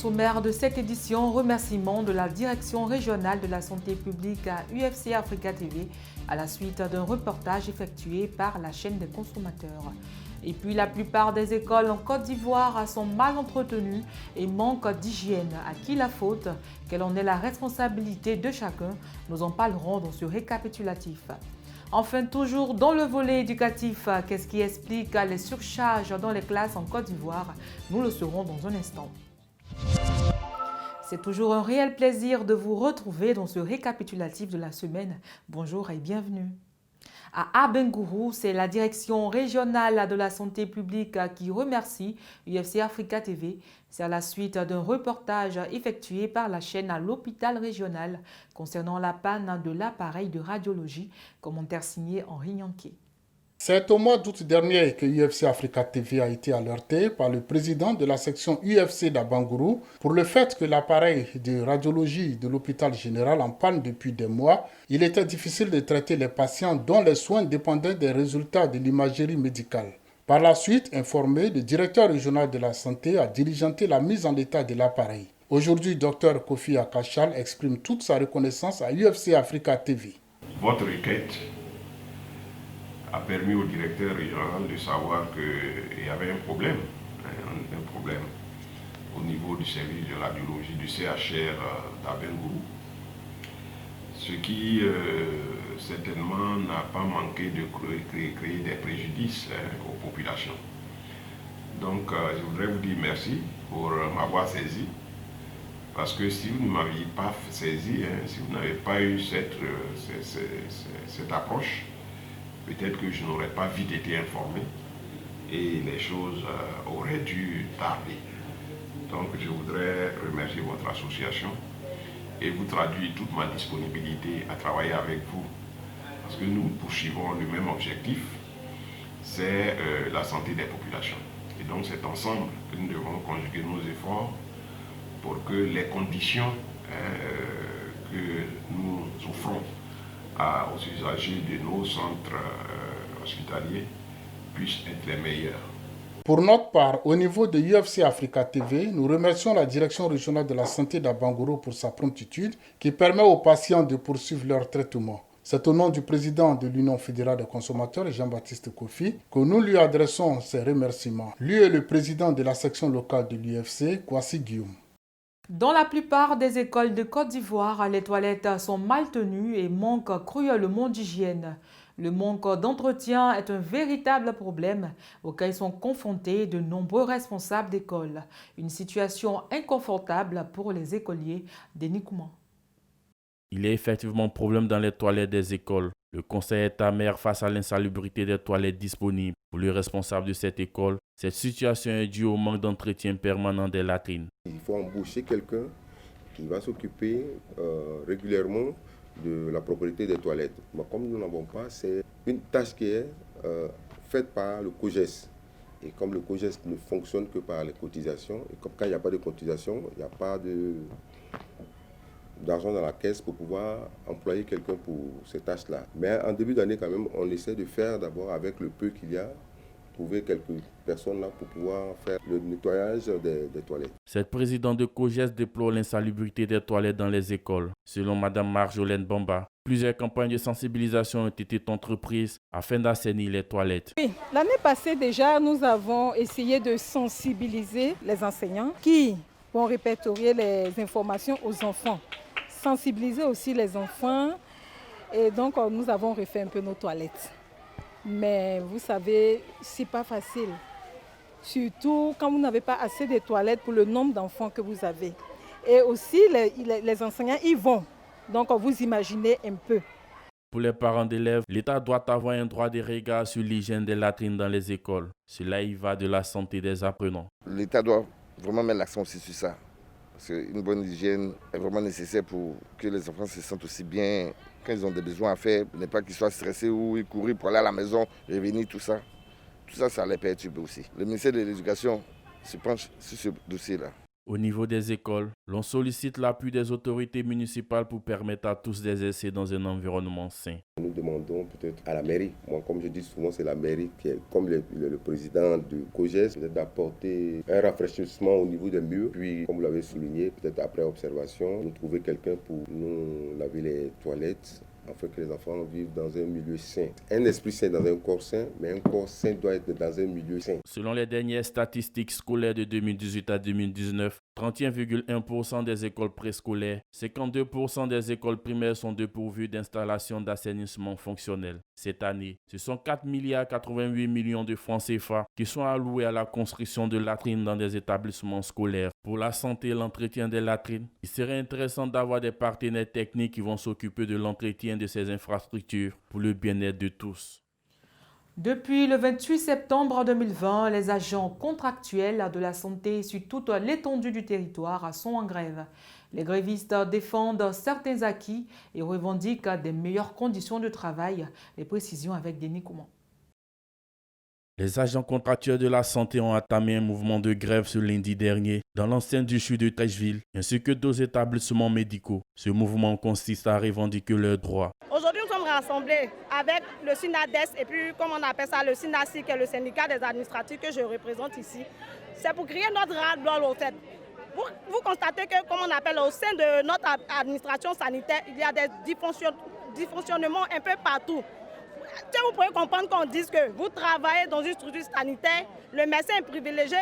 sommaire de cette édition, remerciements de la Direction régionale de la santé publique à UFC Africa TV à la suite d'un reportage effectué par la chaîne des consommateurs. Et puis la plupart des écoles en Côte d'Ivoire sont mal entretenues et manquent d'hygiène. À qui la faute? Quelle en est la responsabilité de chacun? Nous en parlerons dans ce récapitulatif. Enfin, toujours dans le volet éducatif, qu'est-ce qui explique les surcharges dans les classes en Côte d'Ivoire? Nous le saurons dans un instant. C'est toujours un réel plaisir de vous retrouver dans ce récapitulatif de la semaine. Bonjour et bienvenue. À Abengourou, c'est la direction régionale de la santé publique qui remercie UFC Africa TV. C'est à la suite d'un reportage effectué par la chaîne à l'hôpital régional concernant la panne de l'appareil de radiologie. Commentaire signé Henri Nyanké. C'est au mois d'août dernier que UFC Africa TV a été alerté par le président de la section UFC d'Abengourou pour le fait que l'appareil de radiologie de l'hôpital général en panne depuis des mois. Il était difficile de traiter les patients dont les soins dépendaient des résultats de l'imagerie médicale. Par la suite, informé, le directeur régional de la santé a diligenté la mise en état de l'appareil. Aujourd'hui, Dr Kofi Akachal exprime toute sa reconnaissance à UFC Africa TV. Votre requête a permis au directeur régional de savoir qu'il y avait un problème au niveau du service de radiologie du CHR d'Abengourou, ce qui certainement n'a pas manqué de créer des préjudices aux populations. Donc je voudrais vous dire merci pour m'avoir saisi, parce que si vous ne m'aviez pas saisi, si vous n'avez pas eu cette approche, peut-être que je n'aurais pas vite été informé et les choses auraient dû tarder. Donc je voudrais remercier votre association et vous traduire toute ma disponibilité à travailler avec vous, parce que nous poursuivons le même objectif, c'est la santé des populations. Et donc c'est ensemble que nous devons conjuguer nos efforts pour que les conditions que nous offrons aux usagers de nos centres hospitaliers puissent être les meilleurs. Pour notre part, au niveau de UFC Africa TV, nous remercions la direction régionale de la santé d'Abengourou pour sa promptitude qui permet aux patients de poursuivre leur traitement. C'est au nom du président de l'Union fédérale des consommateurs, Jean-Baptiste Kofi, que nous lui adressons ces remerciements. Lui est le président de la section locale de l'UFC, Kwasi Guillaume. Dans la plupart des écoles de Côte d'Ivoire, les toilettes sont mal tenues et manquent cruellement d'hygiène. Le manque d'entretien est un véritable problème auquel sont confrontés de nombreux responsables d'école. Une situation inconfortable pour les écoliers des Nikouma. Il y a effectivement un problème dans les toilettes des écoles. Le conseil est amer face à l'insalubrité des toilettes disponibles. Pour le responsable de cette école, cette situation est due au manque d'entretien permanent des latrines. Il faut embaucher quelqu'un qui va s'occuper régulièrement de la propriété des toilettes. Mais comme nous n'avons pas, c'est une tâche qui est faite par le COGES. Et comme le COGES ne fonctionne que par les cotisations, et comme quand il n'y a pas de cotisation, il n'y a pas d'argent dans la caisse pour pouvoir employer quelqu'un pour ces tâches-là. Mais en début d'année, quand même, on essaie de faire d'abord avec le peu qu'il y a, trouver quelques personnes là pour pouvoir faire le nettoyage des toilettes. Cette présidente de COGES déplore l'insalubrité des toilettes dans les écoles. Selon Mme Marjolaine Bamba, plusieurs campagnes de sensibilisation ont été entreprises afin d'assainir les toilettes. Oui, l'année passée déjà, nous avons essayé de sensibiliser les enseignants qui vont répertorier les informations aux enfants. Sensibiliser aussi les enfants, et donc nous avons refait un peu nos toilettes. Mais vous savez, c'est pas facile. Surtout quand vous n'avez pas assez de toilettes pour le nombre d'enfants que vous avez. Et aussi, les enseignants y vont. Donc vous imaginez un peu. Pour les parents d'élèves, l'État doit avoir un droit de regard sur l'hygiène des latrines dans les écoles. Cela y va de la santé des apprenants. L'État doit vraiment mettre l'accent aussi sur ça. Parce qu'une bonne hygiène est vraiment nécessaire pour que les enfants se sentent aussi bien quand ils ont des besoins à faire. Ne pas qu'ils soient stressés ou ils courent pour aller à la maison, revenir, tout ça. Tout ça, ça les perturbe aussi. Le ministère de l'Éducation se penche sur ce dossier-là. Au niveau des écoles, l'on sollicite l'appui des autorités municipales pour permettre à tous d'exercer dans un environnement sain. Nous demandons peut-être à la mairie, moi comme je dis souvent c'est la mairie qui est comme le président du COGES, peut-être d'apporter un rafraîchissement au niveau des murs, puis comme vous l'avez souligné, peut-être après observation, nous trouver quelqu'un pour nous laver les toilettes, afin que les enfants vivent dans un milieu sain. Un esprit sain dans un corps sain, mais un corps sain doit être dans un milieu sain. Selon les dernières statistiques scolaires de 2018 à 2019, 31,1% des écoles préscolaires, 52% des écoles primaires sont dépourvues d'installations d'assainissement fonctionnelles. Cette année, ce sont 4,88 milliards de francs CFA qui sont alloués à la construction de latrines dans des établissements scolaires. Pour la santé et l'entretien des latrines, il serait intéressant d'avoir des partenaires techniques qui vont s'occuper de l'entretien de ces infrastructures pour le bien-être de tous. Depuis le 28 septembre 2020, les agents contractuels de la santé sur toute l'étendue du territoire sont en grève. Les grévistes défendent certains acquis et revendiquent des meilleures conditions de travail. Les précisions avec Denis Kouman. Les agents contractuels de la santé ont entamé un mouvement de grève ce lundi dernier dans l'enceinte du CHU de Treichville ainsi que d'autres établissements médicaux. Ce mouvement consiste à revendiquer leurs droits. Aujourd'hui, nous sommes rassemblés avec le SYNADES et puis, comme on appelle ça, le SYNACI, qui est le syndicat des administratifs que je représente ici. C'est pour créer notre ras-le-bol au fait. Vous constatez que, comme on appelle, au sein de notre administration sanitaire, il y a des dysfonctionnements un peu partout. Vous pouvez comprendre qu'on dise que vous travaillez dans une structure sanitaire, le médecin est privilégié,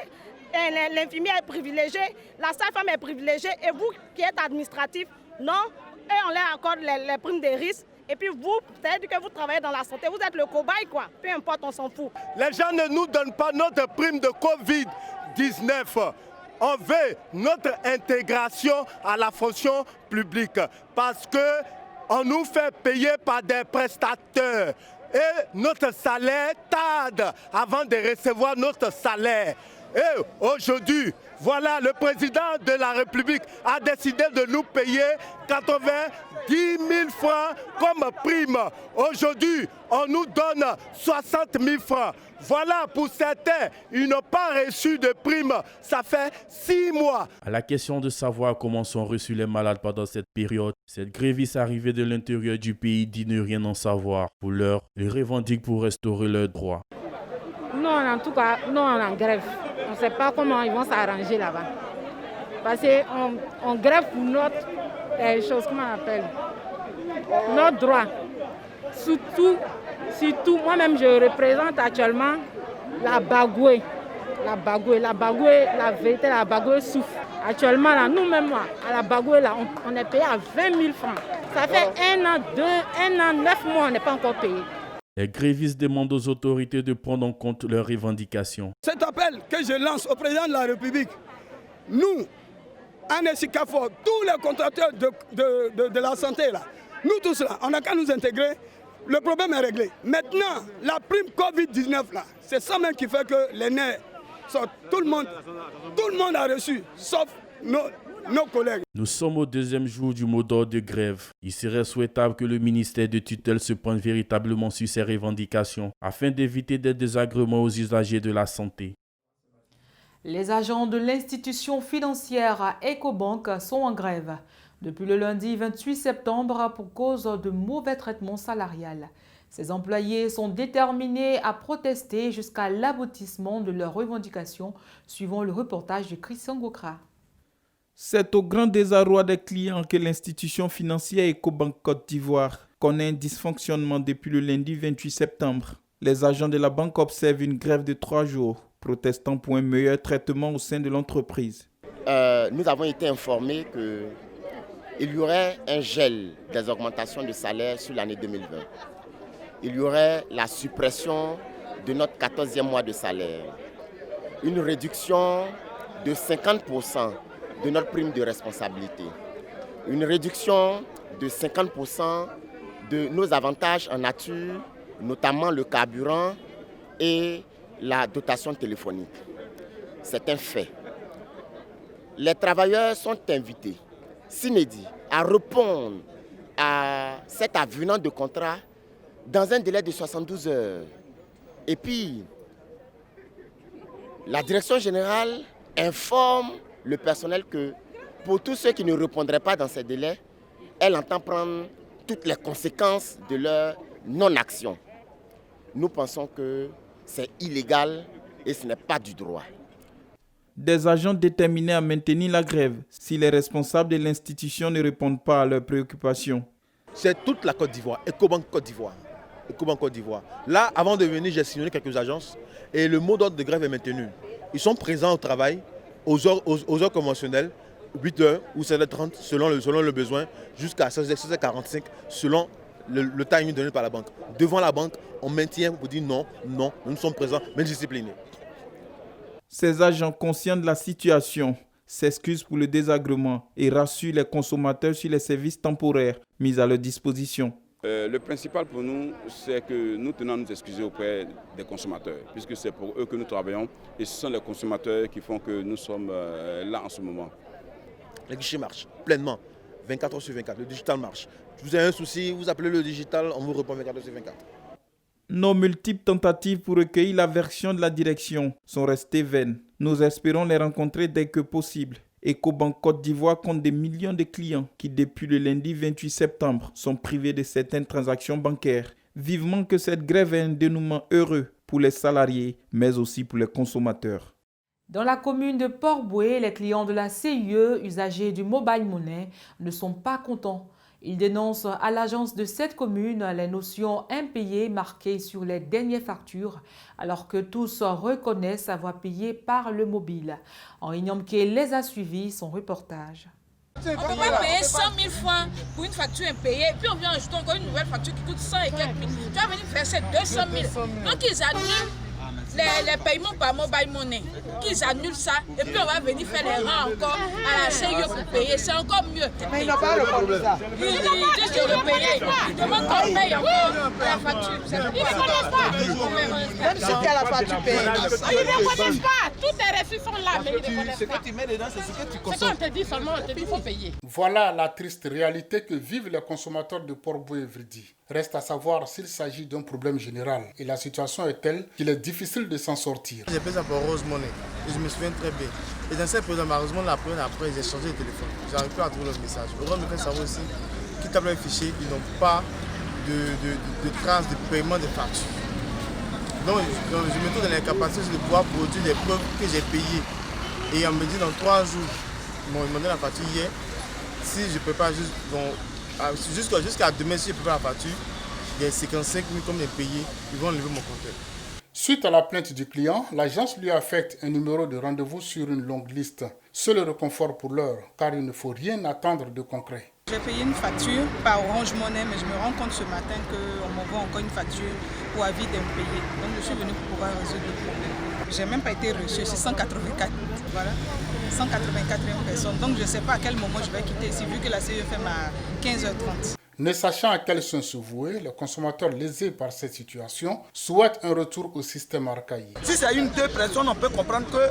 l'infirmière est privilégiée, la sage-femme est privilégiée et vous qui êtes administratif, non, et on leur accorde les primes des risques. Et puis vous, c'est-à-dire que vous travaillez dans la santé, vous êtes le cobaye quoi, peu importe, on s'en fout. Les gens ne nous donnent pas notre prime de Covid-19. On veut notre intégration à la fonction publique parce qu'on nous fait payer par des prestataires. Et notre salaire tarde avant de recevoir notre salaire. Et aujourd'hui, voilà, le président de la République a décidé de nous payer 90 000 francs comme prime. Aujourd'hui, on nous donne 60 000 francs. Voilà, pour certains, ils n'ont pas reçu de prime. Ça fait 6 mois. À la question de savoir comment sont reçus les malades pendant cette période, cette gréviste arrivée de l'intérieur du pays dit ne rien en savoir. Pour l'heure, ils revendiquent pour restaurer leurs droits. Non, en tout cas, non, on est en grève. On ne sait pas comment ils vont s'arranger là-bas. Parce qu'on grève pour notre chose, comment on appelle, notre droit. Surtout, moi-même, je représente actuellement la Bagoué. La vérité, la Bagoué souffre. Actuellement, là, nous-mêmes, à la Bagoué, là, on est payé à 20 000 francs. Ça fait 1 an, 9 mois, on n'est pas encore payé. Les grévistes demandent aux autorités de prendre en compte leurs revendications. Cet appel que je lance au président de la République, nous, Annecy Carrefour, tous les contracteurs de la santé, là, nous tous là, on n'a qu'à nous intégrer, le problème est réglé. Maintenant, la prime Covid-19, là, c'est ça même qui fait que les nerfs sortent. Tout le monde a reçu, sauf nos collègues. Nous sommes au 2e jour du mot d'ordre de grève. Il serait souhaitable que le ministère de tutelle se pointe véritablement sur ces revendications afin d'éviter des désagréments aux usagers de la santé. Les agents de l'institution financière Ecobank sont en grève depuis le lundi 28 septembre pour cause de mauvais traitements salarial. Ces employés sont déterminés à protester jusqu'à l'aboutissement de leurs revendications, suivant le reportage de Christian Gokra. C'est au grand désarroi des clients que l'institution financière Ecobank Côte d'Ivoire connaît un dysfonctionnement depuis le lundi 28 septembre. Les agents de la banque observent une grève de 3 jours, protestant pour un meilleur traitement au sein de l'entreprise. Nous avons été informés qu'il y aurait un gel des augmentations de salaire sur l'année 2020. Il y aurait la suppression de notre 14e mois de salaire, une réduction de 50% de notre prime de responsabilité, une réduction de 50% de nos avantages en nature, notamment le carburant et la dotation téléphonique. C'est un fait. Les travailleurs sont invités, s'inédits, à répondre à cet avenant de contrat dans un délai de 72 heures. Et puis, la direction générale informe le personnel que pour tous ceux qui ne répondraient pas dans ces délais, elle entend prendre toutes les conséquences de leur non-action. Nous pensons que c'est illégal et ce n'est pas du droit. Des agents déterminés à maintenir la grève si les responsables de l'institution ne répondent pas à leurs préoccupations. C'est toute la Côte d'Ivoire, Ecobank Côte d'Ivoire. Ecobank Côte d'Ivoire. Là, avant de venir, j'ai signé quelques agences et le mot d'ordre de grève est maintenu. Ils sont présents au travail, aux heures conventionnelles, 8h ou 7h30 selon le besoin, jusqu'à 16h45 selon le timing donné par la banque. Devant la banque, on maintient pour dire non, nous sommes présents, mais disciplinés. Ces agents conscients de la situation s'excusent pour le désagrément et rassurent les consommateurs sur les services temporaires mis à leur disposition. Le principal pour nous, c'est que nous tenons à nous excuser auprès des consommateurs, puisque c'est pour eux que nous travaillons et ce sont les consommateurs qui font que nous sommes là en ce moment. Les guichets marchent pleinement, 24 heures sur 24, le digital marche. Vous avez un souci, vous appelez le digital, on vous répond 24 heures sur 24. Nos multiples tentatives pour recueillir la version de la direction sont restées vaines. Nous espérons les rencontrer dès que possible. Ecobank Côte d'Ivoire compte des millions de clients qui, depuis le lundi 28 septembre, sont privés de certaines transactions bancaires. Vivement que cette grève ait un dénouement heureux pour les salariés, mais aussi pour les consommateurs. Dans la commune de Port-Bouët, les clients de la CIE, usagers du Mobile Money, ne sont pas contents. Ils dénoncent à l'agence de cette commune les notions impayées marquées sur les dernières factures, alors que tous reconnaissent avoir payé par le mobile. Henri Nyamke les a suivis, son reportage. On ne peut pas payer 100 000 francs pour une facture impayée, puis on vient ajouter encore une nouvelle facture qui coûte 100 et quelques mille. Tu vas venir verser 200 000. Donc ils annulent les paiements par Mobile Money. Qu'ils annulent ça, et puis on va venir faire les rangs encore à la CIE pour payer. C'est encore mieux. Mais ils n'ont pas répondu ça. Ils disent de le payer. Ils demandent qu'on paye encore la facture. Ils ne connaissent pas. Même si tu as la facture payée. Ils ne connaissent pas. Tous les refus sont là, mais ils ne connaissent Ce pas. que tu mets dedans, c'est ce que tu C'est consommes. qu'on te dit seulement, on te dit qu'il faut payer. Voilà la triste réalité que vivent les consommateurs de Port-Bouët et Vridi. Reste à savoir s'il s'agit d'un problème général et la situation est telle qu'il est difficile de s'en sortir. J'ai payé ça pour Rose Money et je me souviens très bien. Et dans cette période, malheureusement, la première après, j'ai changé de téléphone. J'arrive plus à trouver le message. Heureusement que ça va aussi, qui tapent les fichiers, ils n'ont pas de traces de paiement des factures. Donc je me trouve dans l'incapacité de pouvoir produire des preuves que j'ai payées. Et on me dit dans 3 jours, ils m'ont demandé la facture hier. Si je ne peux pas jusqu'à demain, si je ne peux pas la facture, il y a 55 000 comme j'ai payé, ils vont enlever mon compteur. Suite à la plainte du client, l'agence lui affecte un numéro de rendez-vous sur une longue liste. Seul réconfort pour l'heure, car il ne faut rien attendre de concret. J'ai payé une facture par Orange Money, mais je me rends compte ce matin qu'on m'envoie encore une facture pour avis d'impayé. Donc je suis venue pour pouvoir résoudre le problème. Je n'ai même pas été reçue, c'est 184. Voilà, 184e personne. Donc je ne sais pas à quel moment je vais quitter ici, vu que la CIE ferme à 15h30. Ne sachant à quel sens se vouer, les consommateurs lésés par cette situation souhaitent un retour au système archaïque. Si c'est 1-2 personnes, on peut comprendre que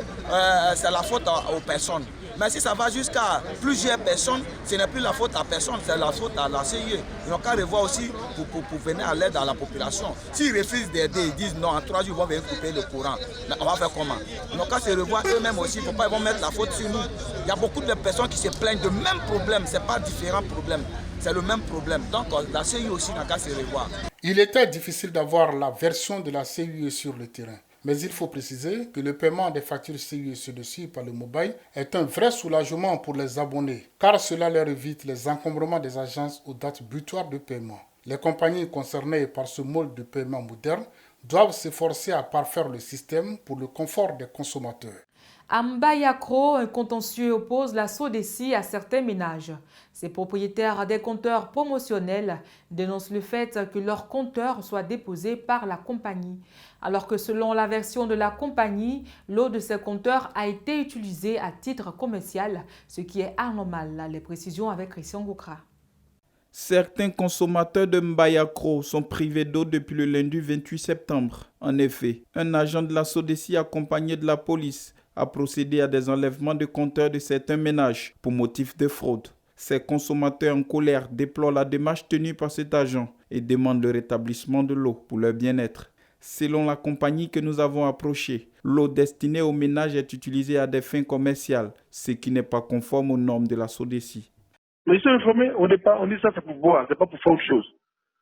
c'est la faute aux personnes. Mais si ça va jusqu'à plusieurs personnes, ce n'est plus la faute à personne, c'est la faute à la CIE. Ils n'ont qu'à revoir aussi pour venir à l'aide à la population. S'ils refusent d'aider, ils disent non, en 3 jours, ils vont venir couper le courant. Mais on va faire comment? Ils n'ont qu'à se revoir eux-mêmes aussi, pour pas ils vont mettre la faute sur nous. Il y a beaucoup de personnes qui se plaignent de même problème, ce n'est pas différents problèmes. C'est le même problème. Donc la CIE aussi n'a qu'à se revoir. Il était difficile d'avoir la version de la CIE sur le terrain. Mais il faut préciser que le paiement des factures CIE sur par le mobile est un vrai soulagement pour les abonnés, car cela leur évite les encombrements des agences aux dates butoirs de paiement. Les compagnies concernées par ce mode de paiement moderne doivent s'efforcer à parfaire le système pour le confort des consommateurs. À Mbayakro, un contentieux oppose la SODECI à certains ménages. Ces propriétaires des compteurs promotionnels dénoncent le fait que leurs compteurs soient déposés par la compagnie. Alors que selon la version de la compagnie, l'eau de ces compteurs a été utilisée à titre commercial, ce qui est anormal. Les précisions avec Christian Goukra. Certains consommateurs de Mbayakro sont privés d'eau depuis le lundi 28 septembre. En effet, un agent de la SODECI accompagné de la police a procédé à des enlèvements de compteurs de certains ménages pour motif de fraude. Ces consommateurs en colère déplorent la démarche tenue par cet agent et demandent le rétablissement de l'eau pour leur bien-être. Selon la compagnie que nous avons approchée, l'eau destinée aux ménages est utilisée à des fins commerciales, ce qui n'est pas conforme aux normes de la SODECI. Mais ils sont informés au départ, on dit ça c'est pour boire, c'est pas pour faire autre chose.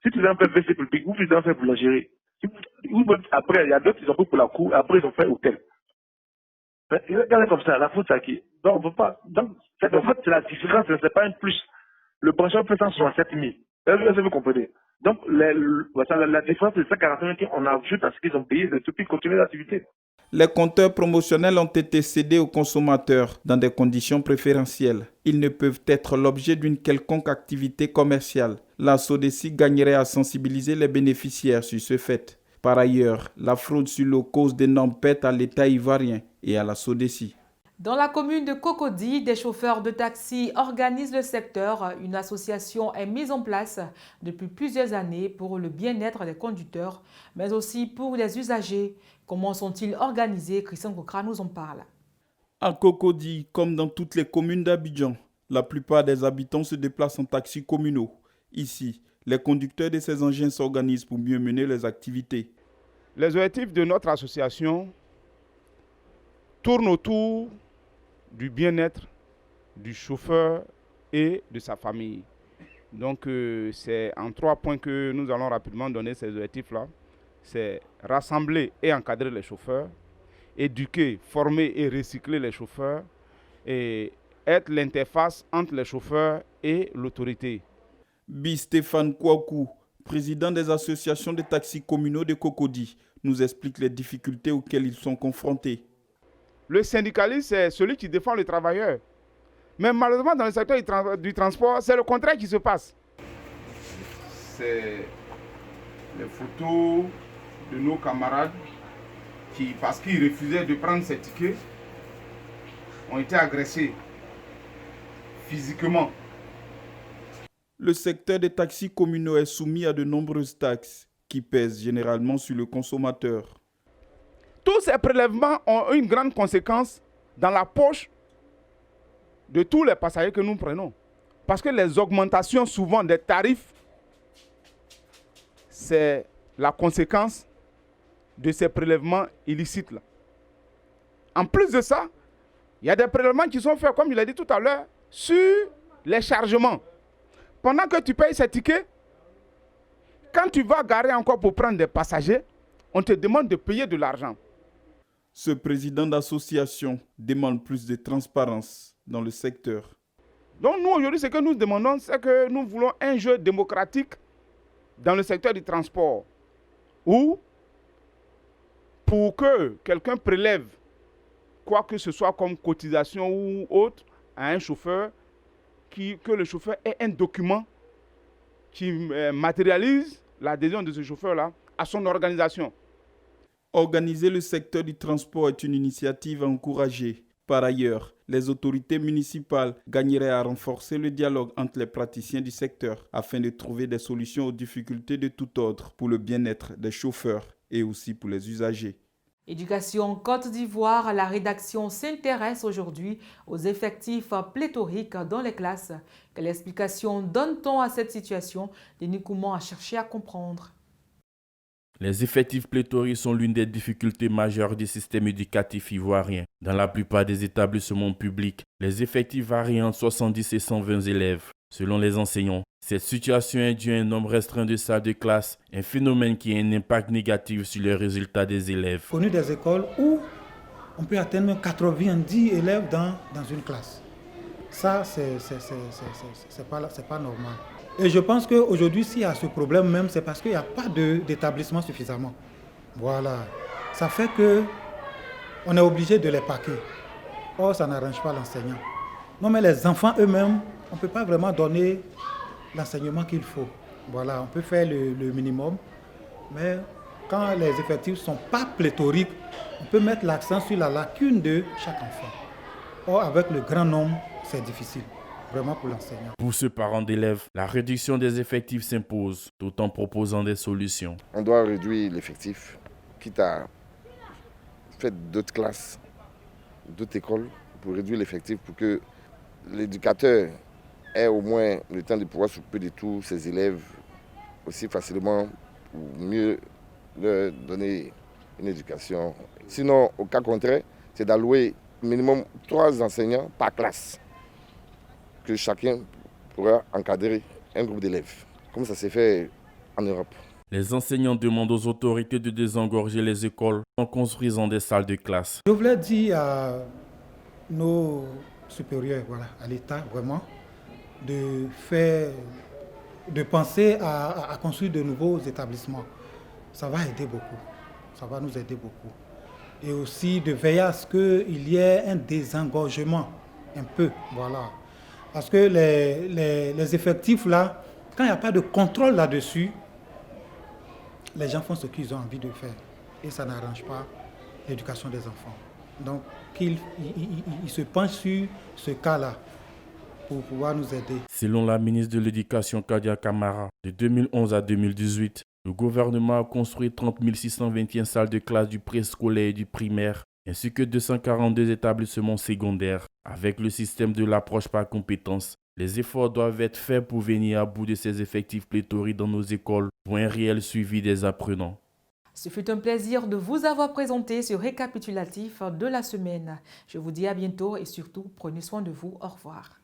Si tu veux en faire WC public, ou tu veux en faire boulangerie, après il y a d'autres qui ont pris pour la cour, après ils ont fait hôtel. Regardez comme ça, la faute c'est à qui? Donc on peut pas. Donc en fait c'est la différence, c'est pas un plus. Le brancheur fait 167 000. Est-ce que vous comprenez? Donc la différence c'est 145 000 qu'on ajoute à ce qu'ils ont payé, c'est tout puis continuer l'activité. Les compteurs promotionnels ont été cédés aux consommateurs dans des conditions préférentielles. Ils ne peuvent être l'objet d'une quelconque activité commerciale. La SODECI gagnerait à sensibiliser les bénéficiaires sur ce fait. Par ailleurs, la fraude sur l'eau cause d'énormes pertes à l'État ivoirien et à la SODECI. Dans la commune de Cocody, des chauffeurs de taxi organisent le secteur. Une association est mise en place depuis plusieurs années pour le bien-être des conducteurs, mais aussi pour les usagers. Comment sont-ils organisés? Christian Kokra nous en parle. À Cocody, comme dans toutes les communes d'Abidjan, la plupart des habitants se déplacent en taxis communaux. Ici, les conducteurs de ces engins s'organisent pour mieux mener leurs activités. Les objectifs de notre association tournent autour du bien-être du chauffeur et de sa famille. Donc c'est en 3 points que nous allons rapidement donner ces objectifs-là. C'est rassembler et encadrer les chauffeurs, éduquer, former et recycler les chauffeurs et être l'interface entre les chauffeurs et l'autorité. B. Stéphane Kouakou, président des associations de taxis communaux de Cocody, nous explique les difficultés auxquelles ils sont confrontés. Le syndicaliste, c'est celui qui défend le travailleur. Mais malheureusement, dans le secteur du transport, c'est le contraire qui se passe. C'est les photos de nos camarades qui, parce qu'ils refusaient de prendre ces tickets, ont été agressés physiquement. Le secteur des taxis communaux est soumis à de nombreuses taxes qui pèsent généralement sur le consommateur. Tous ces prélèvements ont une grande conséquence dans la poche de tous les passagers que nous prenons. Parce que les augmentations souvent des tarifs, c'est la conséquence de ces prélèvements illicites-là. En plus de ça, il y a des prélèvements qui sont faits, comme je l'ai dit tout à l'heure, sur les chargements. Pendant que tu payes ces tickets, quand tu vas garer encore pour prendre des passagers, on te demande de payer de l'argent. Ce président d'association demande plus de transparence dans le secteur. Donc nous, aujourd'hui, ce que nous demandons, c'est que nous voulons un jeu démocratique dans le secteur du transport, où pour que quelqu'un prélève quoi que ce soit comme cotisation ou autre à un chauffeur, que le chauffeur ait un document qui matérialise l'adhésion de ce chauffeur-là à son organisation. Organiser le secteur du transport est une initiative à encourager. Par ailleurs, les autorités municipales gagneraient à renforcer le dialogue entre les praticiens du secteur afin de trouver des solutions aux difficultés de tout ordre pour le bien-être des chauffeurs et aussi pour les usagers. Éducation Côte d'Ivoire, la rédaction s'intéresse aujourd'hui aux effectifs pléthoriques dans les classes. Quelle explication donne-t-on à cette situation? Denis Kouman a cherché à comprendre. Les effectifs pléthoriques sont l'une des difficultés majeures du système éducatif ivoirien. Dans la plupart des établissements publics, les effectifs varient entre 70 et 120 élèves. Selon les enseignants, cette situation induit un nombre restreint de salles de classe, un phénomène qui a un impact négatif sur les résultats des élèves. On a des écoles où on peut atteindre 90 élèves dans une classe. Ça, c'est pas normal. Et je pense qu'aujourd'hui, s'il y a ce problème même, c'est parce qu'il n'y a pas d'établissement suffisamment. Voilà. Ça fait qu'on est obligé de les paquer. Or, ça n'arrange pas l'enseignant. Non, mais les enfants eux-mêmes, on ne peut pas vraiment donner l'enseignement qu'il faut. Voilà, on peut faire le minimum. Mais quand les effectifs ne sont pas pléthoriques, on peut mettre l'accent sur la lacune de chaque enfant. Or, avec le grand nombre, c'est difficile. Vraiment pour l'enseignant. Pour ce parent d'élèves, la réduction des effectifs s'impose, tout en proposant des solutions. On doit réduire l'effectif, quitte à faire d'autres classes, d'autres écoles, pour réduire l'effectif, pour que l'éducateur ait au moins le temps de pouvoir s'occuper de tous ses élèves aussi facilement, pour mieux leur donner une éducation. Sinon, au cas contraire, c'est d'allouer minimum 3 enseignants par classe, que chacun pourra encadrer un groupe d'élèves, comme ça s'est fait en Europe. Les enseignants demandent aux autorités de désengorger les écoles en construisant des salles de classe. Je voulais dire à nos supérieurs, voilà, à l'État vraiment, de penser à construire de nouveaux établissements. Ça va aider beaucoup, ça va nous aider beaucoup. Et aussi de veiller à ce qu'il y ait un désengorgement, un peu, voilà. Parce que les effectifs là, quand il n'y a pas de contrôle là-dessus, les gens font ce qu'ils ont envie de faire. Et ça n'arrange pas l'éducation des enfants. Donc, qu'ils se penchent sur ce cas-là pour pouvoir nous aider. Selon la ministre de l'Éducation, Kadia Camara, de 2011 à 2018, le gouvernement a construit 30 621 salles de classe du préscolaire et du primaire, ainsi que 242 établissements secondaires. Avec le système de l'approche par compétences, les efforts doivent être faits pour venir à bout de ces effectifs pléthoriques dans nos écoles pour un réel suivi des apprenants. Ce fut un plaisir de vous avoir présenté ce récapitulatif de la semaine. Je vous dis à bientôt et surtout, prenez soin de vous. Au revoir.